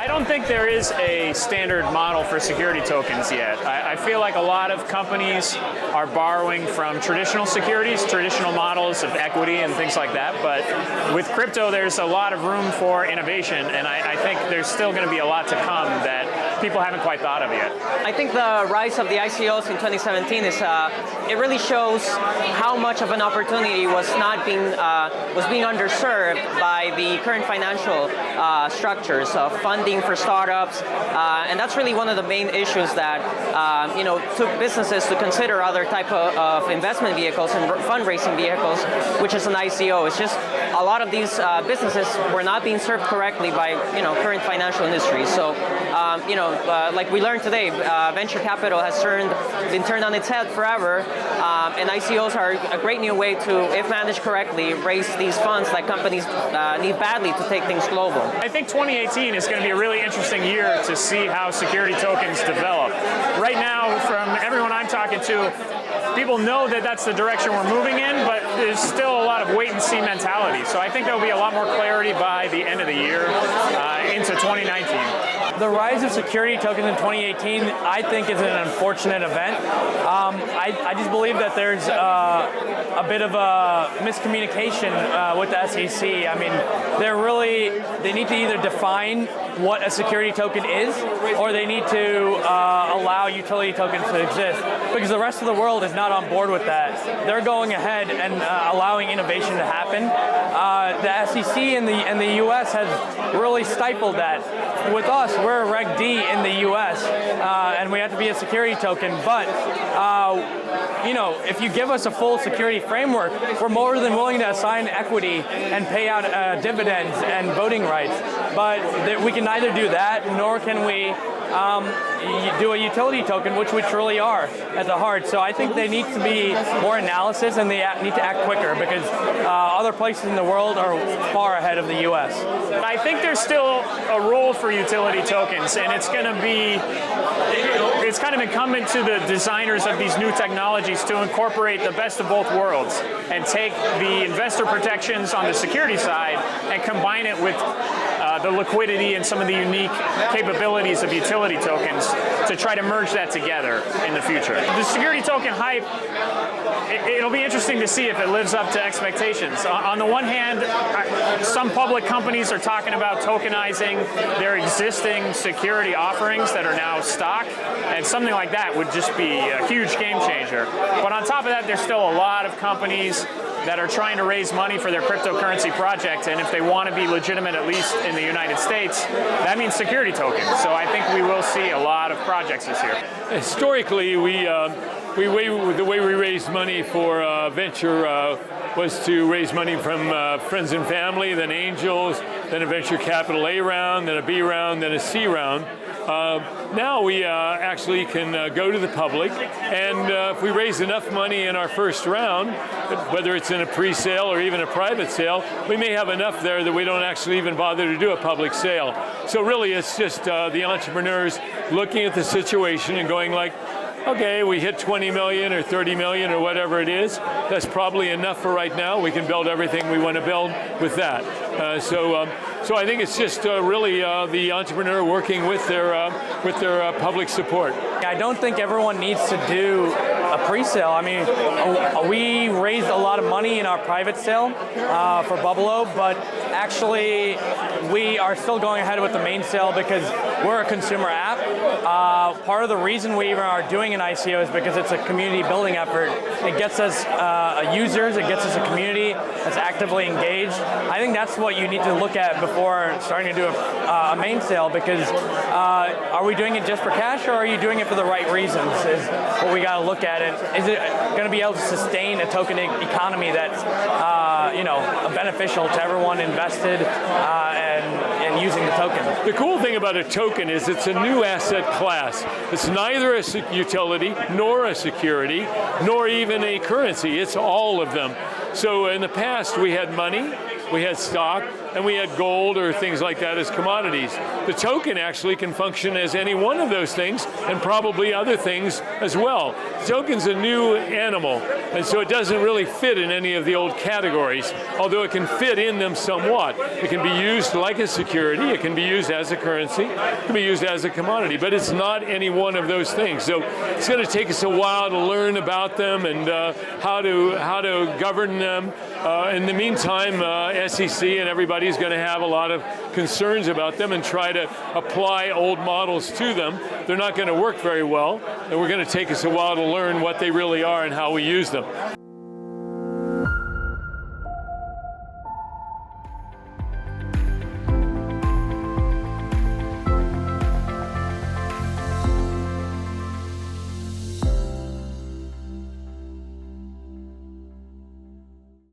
I don't think there is a standard model for security tokens yet. I feel like a lot of companies are borrowing from traditional securities, traditional models of equity and things like that. But with crypto, there's a lot of room for innovation, and I think there's still going to be a lot to come that people haven't quite thought of yet. I think the rise of the ICOs in 2017 is it really shows how much of an opportunity was being underserved by the current financial structures of funding for startups, and that's really one of the main issues that took businesses to consider other type of investment vehicles and fundraising vehicles, which is an ICO. It's just a lot of these businesses were not being served correctly by current financial industries. So like we learned today, venture capital has been turned on its head forever, and ICOs are a great new way to, if managed correctly, raise these funds that companies need badly to take things global. I think 2018 is going to be a really interesting year to see how security tokens develop. Right now, from everyone I'm talking to, people know that that's the direction we're moving in, but there's still a lot of wait-and-see mentality. So I think there'll be a lot more clarity by the end of the year into 2019. The rise of security tokens in 2018, I think, is an unfortunate event. I just believe that there's a bit of a miscommunication with the SEC. I mean, they need to either define what a security token is, or they need to allow utility tokens to exist, because the rest of the world is not on board with that. They're going ahead and allowing innovation to happen. The SEC in the US has really stifled that. With us, we're a Reg D in the US, and we have to be a security token, but if you give us a full security framework, we're more than willing to assign equity and pay out dividends and voting rights. But we can neither do that, nor can we do a utility token, which we truly are at the heart. So I think there needs to be more analysis, and they need to act quicker, because other places in the world are far ahead of the US. I think there's still a role for utility tokens, and it's kind of incumbent to the designers of these new technologies to incorporate the best of both worlds and take the investor protections on the security side and combine it with the liquidity and some of the unique capabilities of utility tokens to try to merge that together in the future. The security token hype, it'll be interesting to see if it lives up to expectations. On the one hand, some public companies are talking about tokenizing their existing security offerings that are now stock, and something like that would just be a huge game changer. But on top of that, there's still a lot of companies that are trying to raise money for their cryptocurrency project, and if they want to be legitimate, at least in the United States, that means security tokens. So I think we will see a lot of projects this year. Historically, the way we raised money for venture was to raise money from friends and family, then angels, then a venture capital A round, then a B round, then a C round. Now we actually can go to the public, and if we raise enough money in our first round, whether it's in a pre-sale or even a private sale, we may have enough there that we don't actually even bother to do a public sale. So really it's just the entrepreneurs looking at the situation and going like, okay, we hit 20 million or 30 million or whatever it is. That's probably enough for right now. We can build everything we want to build with that. So I think it's just really the entrepreneur working with their public support. I don't think everyone needs to do a pre-sale. I mean, we raised a lot of money in our private sale for Bublo, but actually we are still going ahead with the main sale because we're a consumer app. Part of the reason we even are doing an ICO is because it's a community building effort. It gets us users, it gets us a community that's actively engaged. I think that's what you need to look at before starting to do a main sale, because are we doing it just for cash, or are you doing it for the right reasons is what we got to look at. And is it going to be able to sustain a token economy that's beneficial to everyone invested and using the token? The cool thing about a token is it's a new asset class. It's neither a utility, nor a security, nor even a currency. It's all of them. So in the past we had money, we had stock, and we had gold or things like that as commodities. The token actually can function as any one of those things, and probably other things as well. The token's a new animal, and so it doesn't really fit in any of the old categories, although it can fit in them somewhat. It can be used like a security, it can be used as a currency, it can be used as a commodity, but it's not any one of those things. So it's going to take us a while to learn about them and how to govern them. In the meantime, SEC and everybody's going to have a lot of concerns about them and try to apply old models to them. They're not going to work very well, and we're going to take us a while to learn what they really are and how we use them.